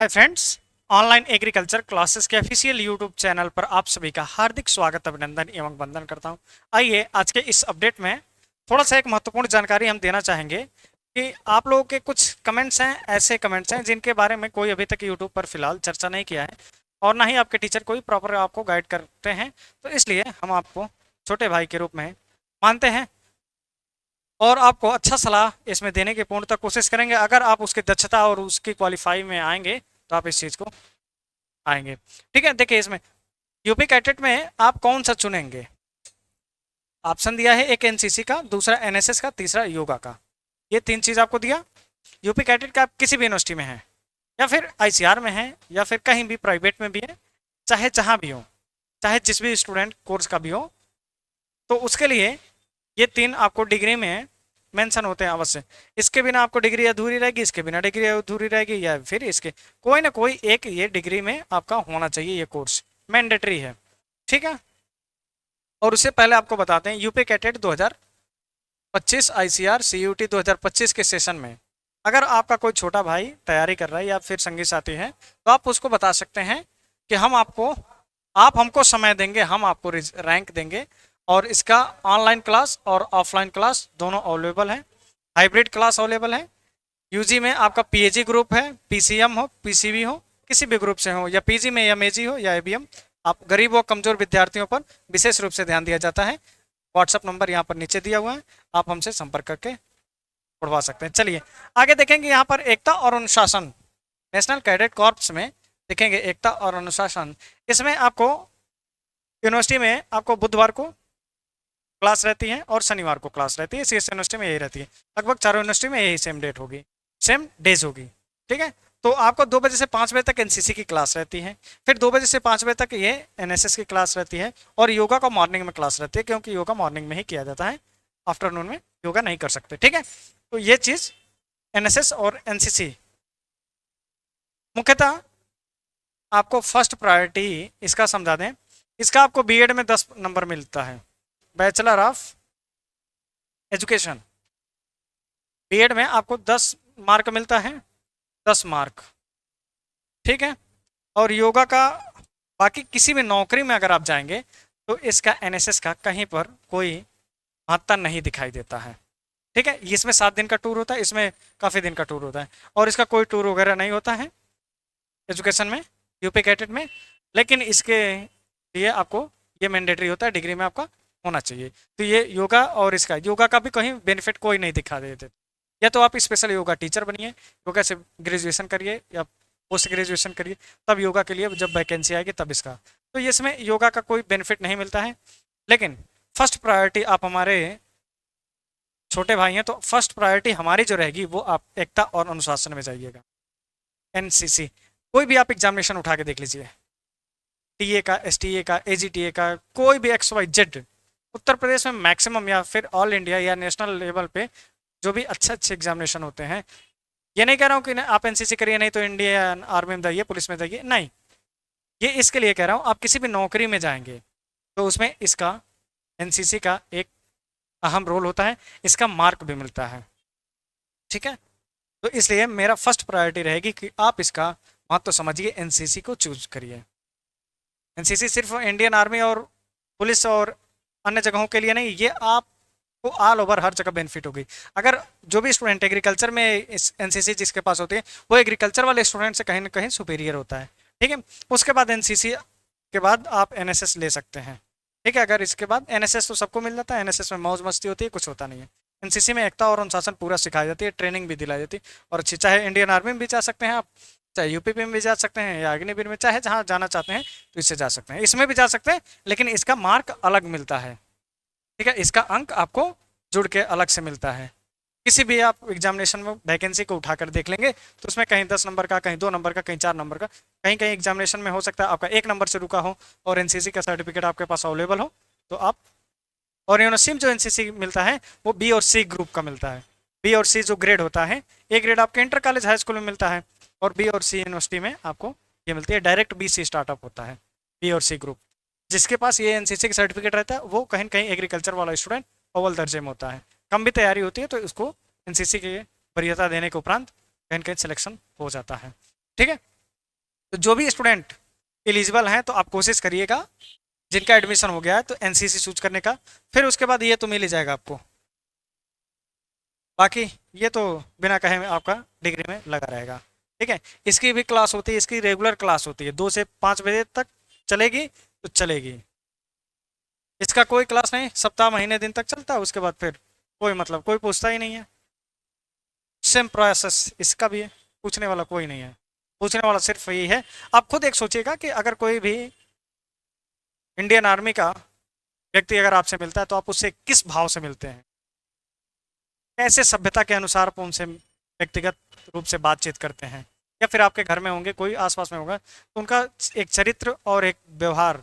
Hi friends, online agriculture classes के official YouTube channel पर आप सभी का हार्दिक स्वागत अभिनंदन एवं वंदन करता हूं। आइए आज के इस अपडेट में थोड़ा सा एक महत्वपूर्ण जानकारी हम देना चाहेंगे कि आप लोगों के कुछ कमेंट्स हैं, ऐसे कमेंट्स हैं जिनके बारे में कोई अभी तक यूट्यूब पर फिलहाल चर्चा नहीं किया है और ना ही आपके टीचर कोई प्रॉपर आपको गाइड करते हैं। तो इसलिए हम आपको छोटे भाई के रूप में मानते हैं और आपको अच्छा सलाह इसमें देने की पूर्णतः कोशिश करेंगे। अगर आप उसकी दक्षता और उसकी क्वालिफाई में आएंगे तो आप इस चीज़ को आएंगे। ठीक है, देखिए इसमें यूपी कैडेट में आप कौन सा चुनेंगे। ऑप्शन दिया है, एक एनसीसी का, दूसरा एनएसएस का, तीसरा योगा का। ये तीन चीज़ आपको दिया। यूपी कैडेट का आप किसी भी यूनिवर्सिटी में है या फिर आईसीआर में है या फिर कहीं भी प्राइवेट में भी है, चाहे जहाँ भी हो, चाहे जिस भी स्टूडेंट कोर्स का भी हो, तो उसके लिए ये तीन आपको डिग्री में मेंशन होते हैं अवश्य। इसके बिना आपको डिग्री अधूरी रहेगी, इसके बिना डिग्री अधूरी रहेगी, या फिर इसके कोई ना कोई एक ये डिग्री में आपका होना चाहिए। ये कोर्स मैंडेटरी है, ठीक है। और उससे पहले आपको बताते हैं, यूपी कैटेट 2025 आईसीआर सीयूटी 2025 के सेशन में अगर आपका कोई छोटा भाई तैयारी कर रहा है या फिर संगी साथी है, तो आप उसको बता सकते हैं कि आप हमको समय देंगे, हम आपको रैंक देंगे। और इसका ऑनलाइन क्लास और ऑफलाइन क्लास दोनों अवेलेबल है, हाइब्रिड क्लास अवेलेबल है। यूजी में आपका पीएजी ग्रुप है, पीसीएम हो, पीसीबी हो, किसी भी ग्रुप से हो, या पीजी में एमएजी हो या एबीएम। आप गरीब और कमजोर विद्यार्थियों पर विशेष रूप से ध्यान दिया जाता है। व्हाट्सअप नंबर यहाँ पर नीचे दिया हुआ है, आप हमसे संपर्क करके पढ़वा सकते हैं। चलिए आगे देखेंगे, यहाँ पर एकता और अनुशासन, नेशनल कैडेट कॉर्प्स में देखेंगे एकता और अनुशासन। इसमें आपको यूनिवर्सिटी में आपको बुधवार को क्लास रहती है और शनिवार को क्लास रहती है। सीएस यूनिवर्सिटी में यही रहती है, लगभग चारों यूनिवर्सिटी में यही सेम डेट होगी, सेम डेज होगी, ठीक है। तो आपको 2 बजे से 5 बजे तक एनसीसी की क्लास रहती है, फिर 2 बजे से 5 बजे तक ये एनएसएस की क्लास रहती है, और योगा का मॉर्निंग में क्लास रहती है, क्योंकि योगा मॉर्निंग में ही किया जाता है, आफ्टरनून में योगा नहीं कर सकते, ठीक है। तो ये चीज़ एनएसएस और एनसीसी मुख्यतः आपको फर्स्ट प्रायोरिटी इसका समझा दें। इसका आपको बीएड में 10 नंबर मिलता है, बैचलर ऑफ एजुकेशन। बीएड में आपको 10 मार्क मिलता है, 10 मार्क, ठीक है। और योगा का बाकी किसी भी नौकरी में अगर आप जाएंगे तो इसका एनएसएस का कहीं पर कोई महत्ता नहीं दिखाई देता है, ठीक है। इसमें 7 दिन का टूर होता है, इसमें काफ़ी दिन का टूर होता है, और इसका कोई टूर वगैरह नहीं होता है एजुकेशन में, यूपी कैडेट में। लेकिन इसके लिए आपको ये मैंडेटरी होता है, डिग्री में आपका होना चाहिए। तो ये योगा और इसका योगा का भी कहीं बेनिफिट कोई नहीं दिखा देते। या तो आप स्पेशल योगा टीचर बनिए, योगा से ग्रेजुएशन करिए या पोस्ट ग्रेजुएशन करिए, तब योगा के लिए जब वैकेंसी आएगी तब इसका। तो इसमें योगा का कोई बेनिफिट नहीं मिलता है। लेकिन फर्स्ट प्रायोरिटी आप हमारे छोटे भाई हैं, तो फर्स्ट प्रायोरिटी हमारी जो रहेगी वो आप एकता और अनुशासन में जाइएगा। एनसीसी कोई भी आप एग्जामिनेशन उठा के देख लीजिए, टीए का, एसटीए का, एजीटीए का, कोई भी XYZ, उत्तर प्रदेश में मैक्सिमम या फिर ऑल इंडिया या नेशनल लेवल पे जो भी अच्छे अच्छे एग्जामिनेशन होते हैं, ये नहीं कह रहा हूँ कि आप एनसीसी करिए नहीं तो इंडियन आर्मी में जाइए, पुलिस में जाइए, नहीं। ये इसके लिए कह रहा हूँ, आप किसी भी नौकरी में जाएंगे तो उसमें इसका एनसीसी का एक अहम रोल होता है, इसका मार्क भी मिलता है, ठीक है। तो इसलिए मेरा फर्स्ट प्रायोरिटी रहेगी कि आप इसका महत्व समझिए, एनसीसी को चूज करिए। एनसीसी सिर्फ इंडियन आर्मी और पुलिस और अन्य जगहों के लिए नहीं, ये आपको ऑल ओवर हर जगह बेनिफिट होगी। अगर जो भी स्टूडेंट एग्रीकल्चर में इस एनसीसी जिसके पास होती है, वो एग्रीकल्चर वाले स्टूडेंट से कहीं ना कहीं सुपीरियर होता है, ठीक है। उसके बाद एनसीसी के बाद आप एनएसएस ले सकते हैं, ठीक है। अगर इसके बाद एनएसएस तो सबको मिल जाता है, एनएसएस में मौज मस्ती होती है, कुछ होता नहीं है। एनसीसी में एकता और अनुशासन पूरा सिखाई जाती है, ट्रेनिंग भी दिलाई जाती है, और अच्छी, चाहे इंडियन आर्मी में भी जा सकते हैं आप, चाहे यूपी में भी जा सकते हैं, या अग्निवीर में, चाहे जहाँ जाना चाहते हैं तो इससे जा सकते हैं, इसमें भी जा सकते हैं। लेकिन इसका मार्क अलग मिलता है, ठीक है। इसका अंक आपको जुड़ के अलग से मिलता है। किसी भी आप एग्जामिनेशन में वैकेंसी को उठाकर देख लेंगे तो उसमें कहीं 10 नंबर का, कहीं 2 नंबर का, कहीं 4 नंबर का, कहीं कहीं एग्जामिनेशन में हो सकता है आपका 1 नंबर से रुका हो और एनसीसी का सर्टिफिकेट आपके पास अवेलेबल हो, तो आप, और यूनिवर्सिटी में जो एनसीसी मिलता है वो बी और सी ग्रुप का मिलता है। बी और सी जो ग्रेड होता है, ए ग्रेड आपके इंटर कॉलेज हाई स्कूल में मिलता है, और बी और सी यूनिवर्सिटी में आपको ये मिलती है, डायरेक्ट बी सी स्टार्टअप होता है, बी और सी ग्रुप। जिसके पास ये एनसीसी का सर्टिफिकेट रहता है वो कहीं कहीं एग्रीकल्चर वाला स्टूडेंट अव्वल दर्जे में होता है, कम भी तैयारी होती है तो उसको एनसीसी के वरीयता देने के उपरांत कहीं कहीं सिलेक्शन हो जाता है, ठीक है। तो जो भी स्टूडेंट एलिजिबल हैं तो आप कोशिश करिएगा, जिनका एडमिशन हो गया है तो एनसीसी चूज करने का, फिर उसके बाद ये तो मिल ही जाएगा आपको। बाकी ये तो बिना कहे में आपका डिग्री में लगा रहेगा। ठीक है, इसकी भी क्लास होती है, इसकी रेगुलर क्लास होती है, 2 से 5 बजे तक चलेगी तो चलेगी। इसका कोई क्लास नहीं, सप्ताह महीने दिन तक चलता है, उसके बाद फिर कोई मतलब कोई पूछता ही नहीं है। सेम प्रोसेस इसका भी है, पूछने वाला कोई नहीं है। पूछने वाला सिर्फ यही है, आप खुद एक सोचिएगा कि अगर कोई भी इंडियन आर्मी का व्यक्ति अगर आपसे मिलता है तो आप उससे किस भाव से मिलते हैं, कैसे सभ्यता के अनुसार आप उनसे व्यक्तिगत रूप से बातचीत करते हैं, या फिर आपके घर में होंगे, कोई आसपास में होगा, तो उनका एक चरित्र और एक व्यवहार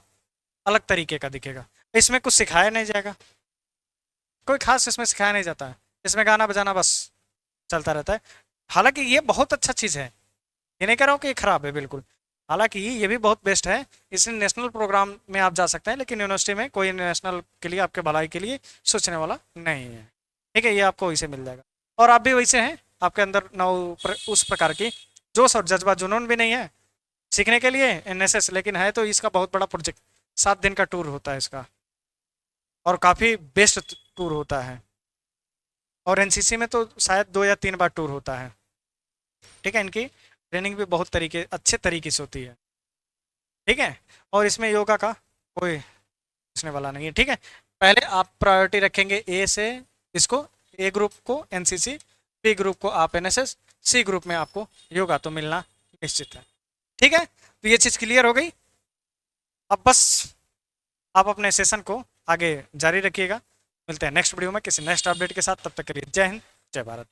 अलग तरीके का दिखेगा। इसमें कुछ सिखाया नहीं जाएगा, कोई खास इसमें सिखाया नहीं जाता है, इसमें गाना बजाना बस चलता रहता है। हालांकि ये बहुत अच्छा चीज़ है, ये नहीं कह रहा हूँ कि ये खराब है बिल्कुल, हालांकि ये भी बहुत बेस्ट है। इसमें नेशनल प्रोग्राम में आप जा सकते हैं, लेकिन यूनिवर्सिटी में कोई नेशनल के लिए आपके भलाई के लिए सोचने वाला नहीं है। ठीक है, ये आपको वैसे मिल जाएगा, और आप भी वैसे हैं, आपके अंदर ना उस प्रकार की जोश और जज्बा जुनून भी नहीं है सीखने के लिए एनएसएस, लेकिन है तो इसका बहुत बड़ा प्रोजेक्ट, 7 दिन का टूर होता है इसका, और काफ़ी बेस्ट टूर होता है। और एनसीसी में तो शायद 2 या 3 बार टूर होता है। ठीक है, इनकी ट्रेनिंग भी बहुत अच्छे तरीके से होती है। ठीक है, और इसमें योगा का कोई पूछने वाला नहीं है। ठीक है, पहले आप प्रायोरिटी रखेंगे ए से, इसको ए ग्रुप को एनसीसी, बी ग्रुप को आप एनएसएस, सी ग्रुप में आपको योगा तो मिलना निश्चित है। ठीक है, तो ये चीज़ क्लियर हो गई। अब बस आप अपने सेशन को आगे जारी रखिएगा। मिलते हैं नेक्स्ट वीडियो में किसी नेक्स्ट अपडेट के साथ, तब तक के लिए जय हिंद, जय भारत।